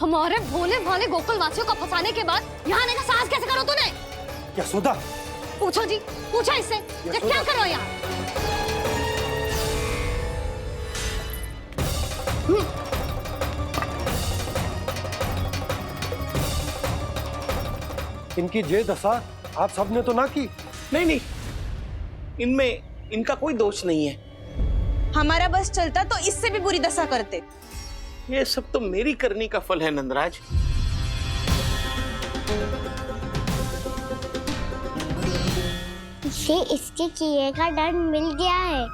हमारे भोले भाले गोकुल वासियों को फंसाने के बाद यहाँ आने का साहस कैसे करो तूने? यशोदा, पूछो जी, पूछो इससे ये क्या करो यहाँ? इनकी ये दशा आप सबने तो ना की। नहीं नहीं, इनमें इनका कोई दोष नहीं है। हमारा बस चलता तो इससे भी बुरी दशा करते। ये सब तो मेरी करनी का फल है नंदराज। इसे इसके किए का दंड मिल गया है।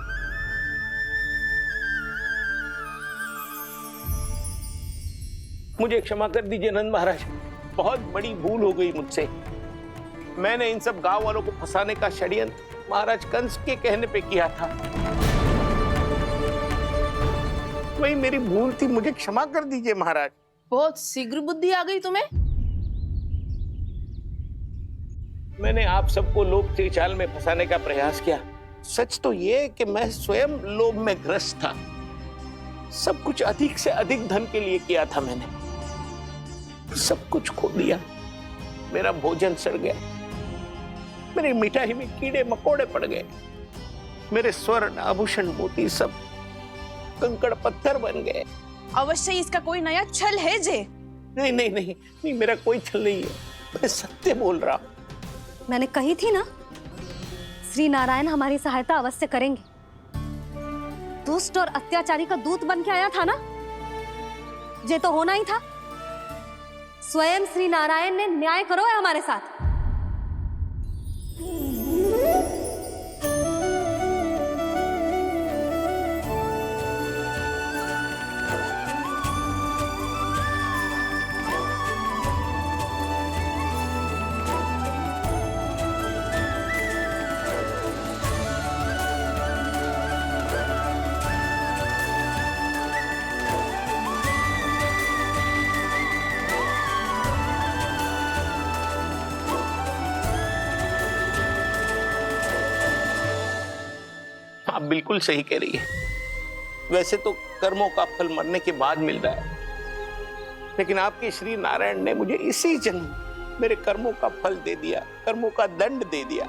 मुझे क्षमा कर दीजिए नंद महाराज, बहुत बड़ी भूल हो गई मुझसे। मैंने इन सब गांव वालों को फंसाने का षड्यंत्र महाराज कंस के कहने पे किया था। वही मेरी भूल थी, मुझे क्षमा कर दीजिए महाराज। बहुत शीघ्र बुद्धि आ गई तुम्हें। मैंने आप सबको लोभ के चाल में फंसाने का प्रयास किया। सच तो ये कि मैं स्वयं लोभ में ग्रस्त था। सब कुछ अधिक से अधिक धन के लिए किया था मैंने। सब कुछ खो दिया। मेरा भोजन सड़ गया, मेरी मिठाई में कीड़े मकोड़े पड़ गए, मेरे स्वर्ण आभूषण मोती सब कंकड़ पत्थर बन गए। अवश्य इसका कोई नया छल है जे। नहीं नहीं नहीं नहीं, मेरा कोई छल नहीं है, मैं सत्य बोल रहा हूं। मैंने कही थी ना, श्री नारायण हमारी सहायता अवश्य करेंगे। दुष्ट और अत्याचारी का दूत बन के आया था ना, ये तो होना ही था। स्वयं श्री नारायण ने न्याय करो है हमारे साथ। आप बिल्कुल सही कह रही है। वैसे तो कर्मों का फल मरने के बाद मिल रहा है, लेकिन आपके श्री नारायण ने मुझे इसी जन्म मेरे कर्मों का फल दे दिया, कर्मों का दंड दे दिया।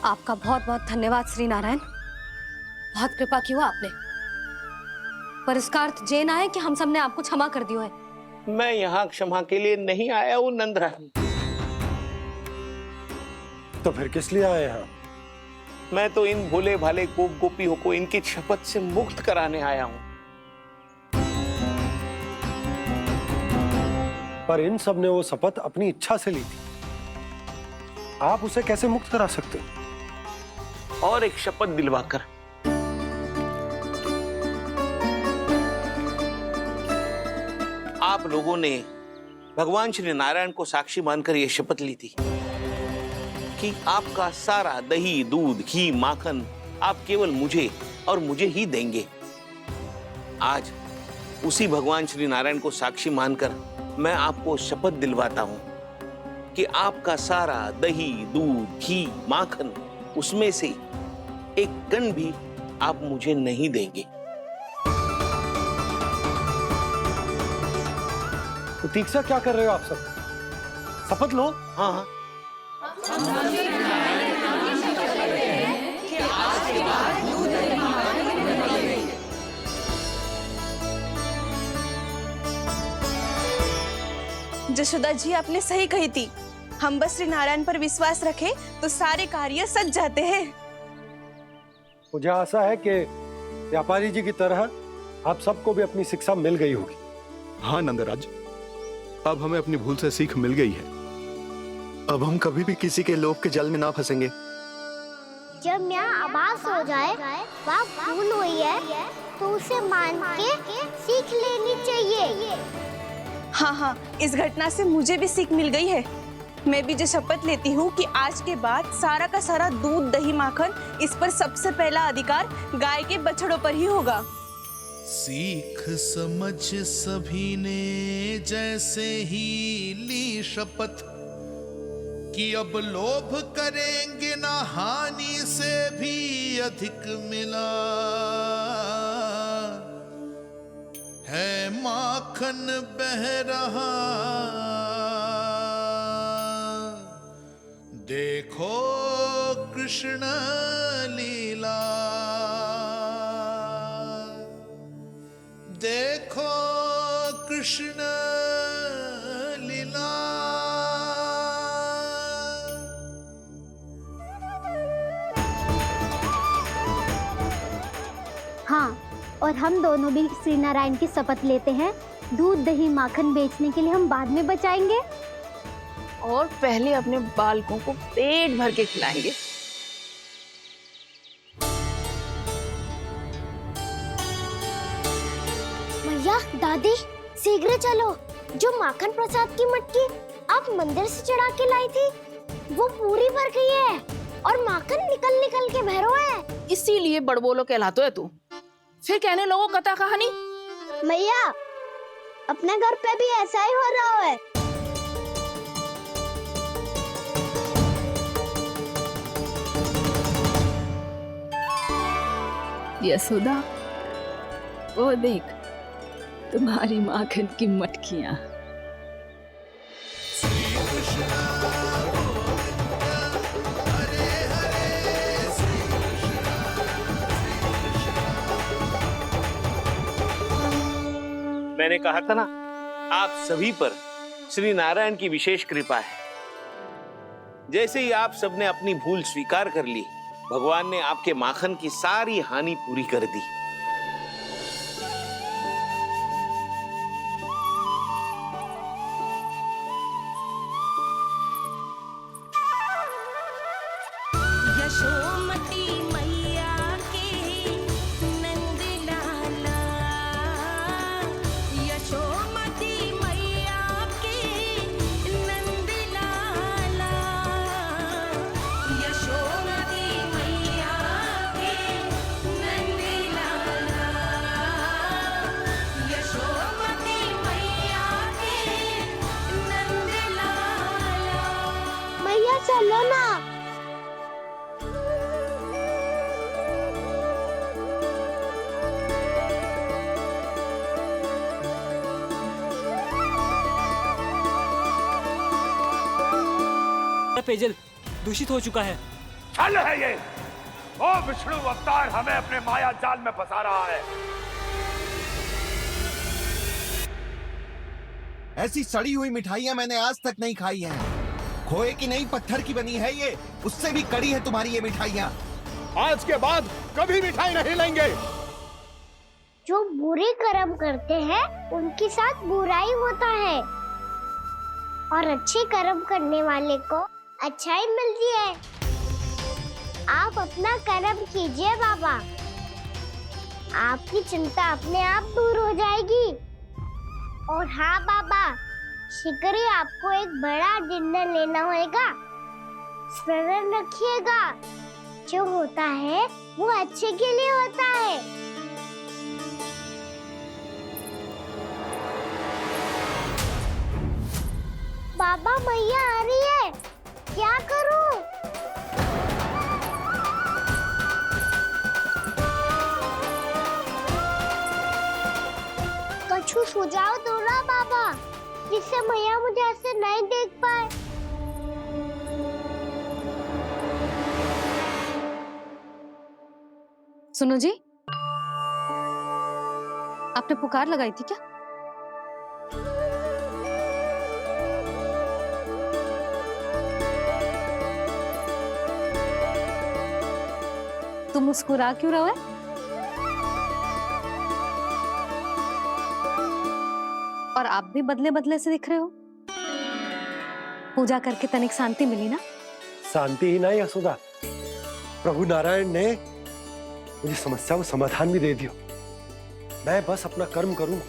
आपका बहुत बहुत धन्यवाद श्री नारायण, बहुत कृपा की हो आपने। पर इसका अर्थ ये ना है कि हम सबने आपको क्षमा कर दियो है। मैं यहाँ क्षमा के लिए नहीं आया हूँ नंदरानी। तो फिर किस लिए आए हैं? मैं तो इन भोले भाले गोप गोपियों को इनकी शपथ से मुक्त कराने आया हूँ। पर इन सब ने वो शपथ अपनी इच्छा से ली थी, आप उसे कैसे मुक्त करा सकते? और एक शपथ दिलवाकर। आप लोगों ने भगवान श्री नारायण को साक्षी मानकर यह शपथ ली थी कि आपका सारा दही, दूध, घी, माखन आप केवल मुझे और मुझे ही देंगे। आज उसी भगवान श्री नारायण को साक्षी मानकर मैं आपको शपथ दिलवाता हूं कि आपका सारा दही, दूध, घी, माखन उसमें से एक कण भी आप मुझे नहीं देंगे। प्रतीक्षा क्या कर रहे हो आप सब? शपथ लो। हाँ हाँ, जशोदा जी आपने सही कही थी। हम बस श्री नारायण पर विश्वास रखें तो सारे कार्य सज जाते हैं। मुझे आशा है कि व्यापारी जी की तरह आप सबको भी अपनी शिक्षा मिल गई होगी। हाँ नंदराज, अब हमें अपनी भूल से सीख मिल गई है। अब हम कभी भी किसी के लोभ के जाल में ना फंसेंगे। जब यहाँ आभास हो जाए वह भूल हुई है तो उसे मान के सीख लेनी चाहिए। हाँ हाँ, इस घटना से मुझे भी सीख मिल गई है। मैं भी जो शपथ लेती हूँ कि आज के बाद सारा का सारा दूध, दही, माखन इस पर सबसे पहला अधिकार गाय के बछड़ों पर ही होगा। सीख समझ सभी ने जैसे ही ली शपथ कि अब लोभ करेंगे ना हानि से भी अधिक मिला। है माखन बह रहा, देखो कृष्ण लीला, देखो कृष्ण लीला। हाँ, और हम दोनों भी श्री नारायण की शपथ लेते हैं, दूध दही माखन बेचने के लिए हम बाद में बचाएंगे और पहले अपने बालकों को पेट भर के खिलाएंगे। मैया, दादी, शीघ्र चलो। जो माखन प्रसाद की मटकी आप मंदिर से चढ़ा के लाई थी, वो पूरी भर गई है और माखन निकल निकल के भरो है। इसीलिए बड़बोलो कहलाते है तू। फिर कहने लोगों कथा कहानी। मैया, अपने घर पे भी ऐसा ही हो रहा है। यशोदा, वो देख तुम्हारी माखन की मटकियां। मैंने कहा था ना, आप सभी पर श्री नारायण की विशेष कृपा है। जैसे ही आप सबने अपनी भूल स्वीकार कर ली, भगवान ने आपके माखन की सारी हानि पूरी कर दी। यशोमती मैया के नंद लाला, यशोमती मैया के नंद लाला, यशोमती मैया के नंद लाला, यशोमती मैया के नंद लाला। मैया चलो ना। पेयजल दूषित हो चुका है। छल है ये। ओ विष्णु अवतार हमें अपने माया जाल में फंसा रहा है। ऐसी सड़ी हुई मिठाइयां मैंने आज तक नहीं खाई हैं। खोए की नहीं, पत्थर की बनी है ये, उससे भी कड़ी है तुम्हारी ये मिठाइयां। आज के बाद कभी मिठाई नहीं लेंगे। जो बुरे कर्म करते हैं उनके साथ बुराई होता है और अच्छे कर्म करने वाले को अच्छाई मिलती है। आप अपना कर्म कीजिए बाबा, आपकी चिंता अपने आप दूर हो जाएगी। और हाँ बाबा, शीघ्र ही आपको एक बड़ा डिनर लेना होगा। स्मरण रखिएगा, जो होता है वो अच्छे के लिए होता है। बाबा, मैया आ रही है, क्या करूं? कछु सुझाव दो ना बाबा, जिससे मैया मुझे ऐसे नहीं देख पाए। सुनो जी, आपने पुकार लगाई थी क्या? तुम मुस्कुरा क्यों रहे हो? और आप भी बदले बदले से दिख रहे हो। पूजा करके तनिक शांति मिली ना? शांति ही नहीं यशोदा, प्रभु नारायण ने मुझे समस्या को समाधान भी दे दिया। मैं बस अपना कर्म करूंगा।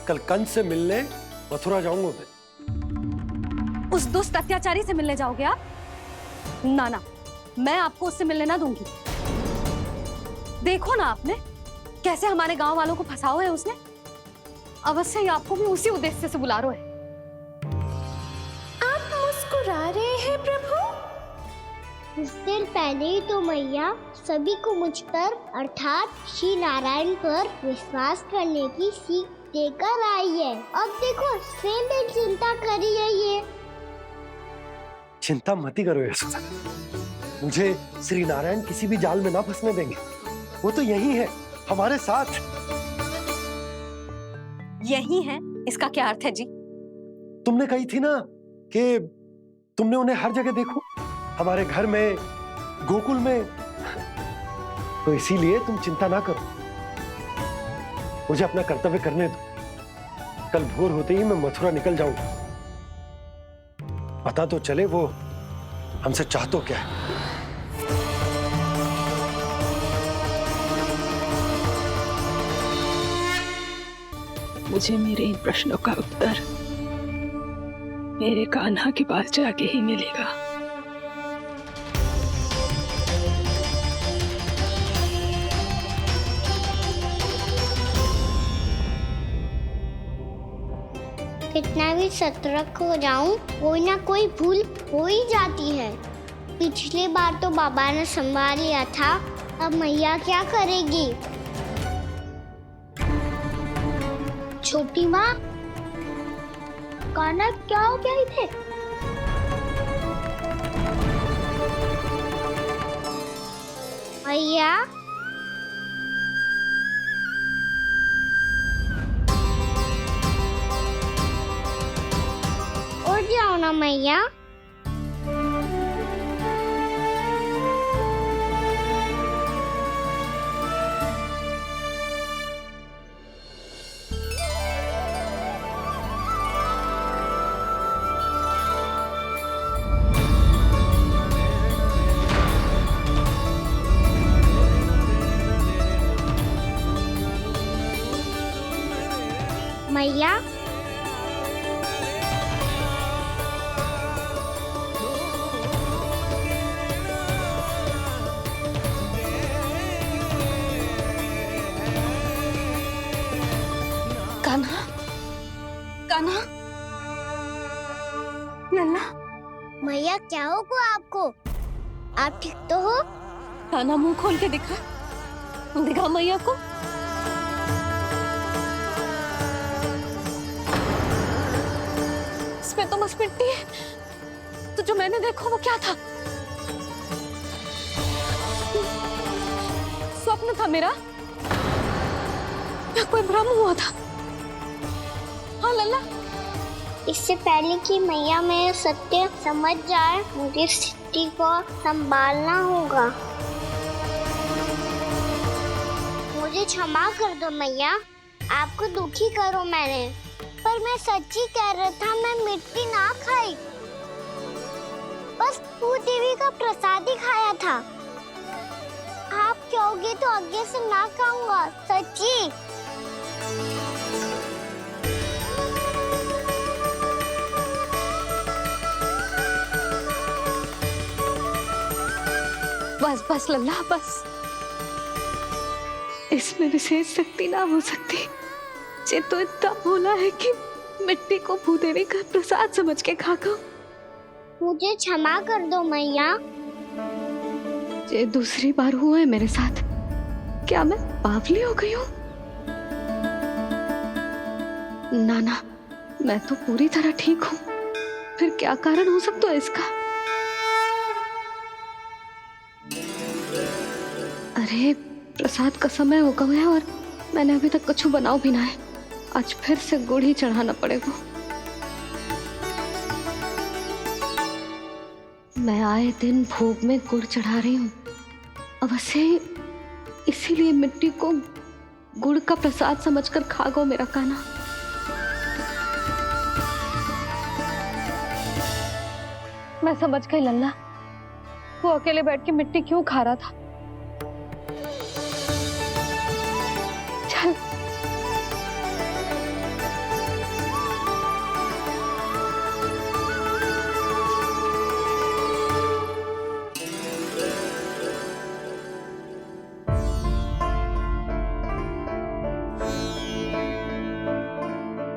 कल कंस से मिलने मथुरा जाऊंगा मैं। उस दुष्ट अत्याचारी से मिलने जाओगे आप? ना ना, मैं आपको उससे मिलने ना दूंगी। देखो ना आपने कैसे हमारे गांव वालों को फंसाओ है उसने। अवश्य ही आपको भी उसी उद्देश्य से बुला रहा है। आप मुस्कुरा रहे हैं प्रभु? कुछ देर पहले ही तो मैया सभी को मुझ पर अर्थात श्री नारायण पर विश्वास करने की सीख देकर आई है। अब देखो स्वयं भी चिंता कर रही है ये। चिंता मत ही करो यशोदा, मुझे श्री नारायण किसी भी जाल में ना फंसने देंगे। वो तो यही है हमारे साथ। यही है, इसका क्या अर्थ है जी? तुमने कही थी ना कि तुमने उन्हें हर जगह देखो, हमारे घर में, गोकुल में, तो इसीलिए तुम चिंता ना करो, मुझे अपना कर्तव्य करने दो। कल भोर होते ही मैं मथुरा निकल जाऊंगा। पता तो चले वो हमसे चाहतो क्या है। मुझे मेरे इन प्रश्नों का उत्तर मेरे कान्हा के पास जाके ही मिलेगा। कितना भी सतर्क हो जाऊं, कोई ना कोई भूल हो ही जाती है। पिछली बार तो बाबा ने संभाल लिया था, अब मैया क्या करेगी? छोटी माँ, कान्हा क्या हो गया इधर? मैया, उठ जाओ ना मैया। मैया, कान्हा, कान्हा, लल्ला, मैया क्या होगा आपको? आप ठीक तो हो? कान्हा मुंह खोल के दिखा, दिखा मैया को। इसमें तो बस मिट्टी है, तो जो मैंने देखा वो क्या था? स्वप्न था मेरा या कोई भ्रम हुआ था? हाँ लल्ला, इससे पहले कि मैया मेरे सत्य समझ जाए, मुझे स्थिति को संभालना होगा। मुझे क्षमा कर दो मैया, आपको दुखी करो मैंने, पर मैं सच्ची कह रहा था, मैं मिट्टी ना खाई, बस भू देवी का प्रसाद ही खाया था। आप कहोगे तो आगे से ना खाऊंगा, सच्ची। बस बस लल्ला बस, इसमें विशेष शक्ति ना हो सकती। ये तो इतना भोला है कि मिट्टी को भूदेवी का प्रसाद समझ के खा गो। मुझे क्षमा कर दो मैया। ये दूसरी बार हुआ है मेरे साथ। क्या मैं बावली हो गई हूँ? ना ना, मैं तो पूरी तरह ठीक हूँ। फिर क्या कारण हो सकता है इसका? अरे प्रसाद का समय हो गया है और मैंने अभी तक कुछ बनाओ भी ना है। आज फिर से गुड़ ही चढ़ाना पड़ेगा। मैं आए दिन भोग में गुड़ चढ़ा रही हूँ, अवश्य इसीलिए मिट्टी को गुड़ का प्रसाद समझकर खा गो मेरा कान्हा। मैं समझ गई लल्ला, वो अकेले बैठ के मिट्टी क्यों खा रहा था। चल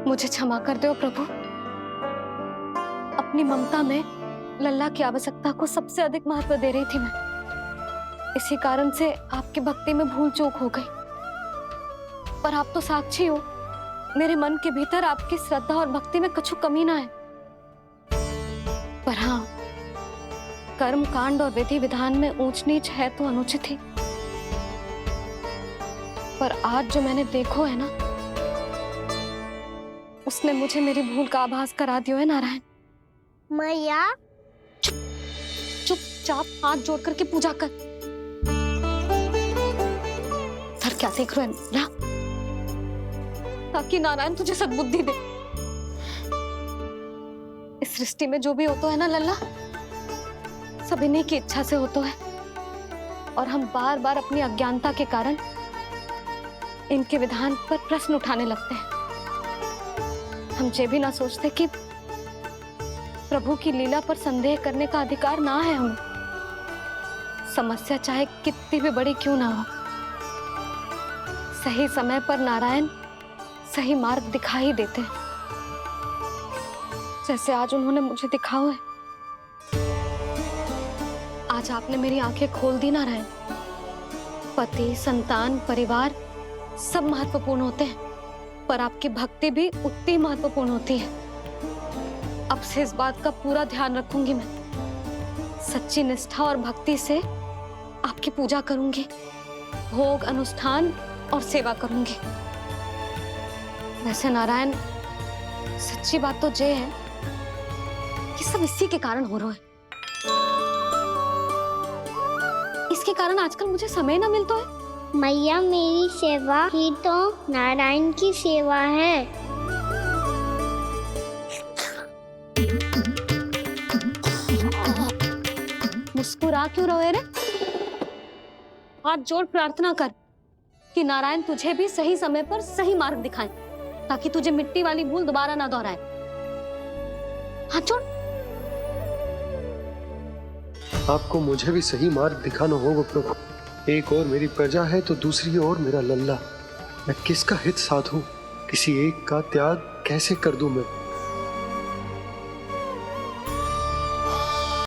मुझे क्षमा कर दो प्रभु। अपनी ममता में लल्ला की आवश्यकता को सबसे अधिक महत्व दे रही थी मैं। इसी कारण से आपकी भक्ति में भूल चूक हो गई। पर आप तो साक्षी हो, मेरे मन के भीतर आपकी श्रद्धा और भक्ति में कछु कमी ना है। पर हाँ, कर्म कांड और विधि विधान में ऊंच नीच है तो अनुचित ही। पर आज जो मैंने देखो है ना, उसने मुझे मेरी भूल का आभास करा दिया है नारायण। मैया चुपचाप हाथ जोड़ करके पूजा कर। सर क्या देख रहे हैं ना? ताकि नारायण तुझे सद्बुद्धि दे। इस सृष्टि में जो भी होता है ना लल्ला, सब इन्हीं की इच्छा से होता है। और हम बार बार अपनी अज्ञानता के कारण इनके विधान पर प्रश्न उठाने लगते हैं। हम ये भी ना सोचते कि प्रभु की लीला पर संदेह करने का अधिकार ना है हमें। समस्या चाहे कितनी भी बड़ी क्यों ना हो, सही समय पर नारायण सही मार्ग दिखा ही देते हैं, जैसे आज उन्होंने मुझे दिखाओ है। आज आपने मेरी आंखें खोल दी नारायण। पति, संतान, परिवार सब महत्वपूर्ण होते हैं, पर आपकी भक्ति भी उतनी महत्वपूर्ण होती है। अब से इस बात का पूरा ध्यान रखूंगी मैं। सच्ची निष्ठा और भक्ति से आपकी पूजा करूंगी, भोग, अनुष्ठान और सेवा करूंगी। वैसे नारायण, सच्ची बात तो ये है कि सब इसी के कारण हो रहा है। इसके कारण आजकल मुझे समय ना मिलता है। मैया, मेरी सेवा ही तो नारायण की सेवा है। मुस्कुरा क्यों रहे रे? हाथ जोड़ प्रार्थना कर कि नारायण तुझे भी सही समय पर सही मार्ग दिखाएं, ताकि तुझे मिट्टी वाली भूल दोबारा ना दोहराए। हाथ जोड़। आपको मुझे भी सही मार्ग दिखाना होगा प्रभु। एक और मेरी प्रजा है तो दूसरी ओर मेरा लल्ला। मैं किसका हित साधूं? किसी एक का त्याग कैसे कर दूं मैं?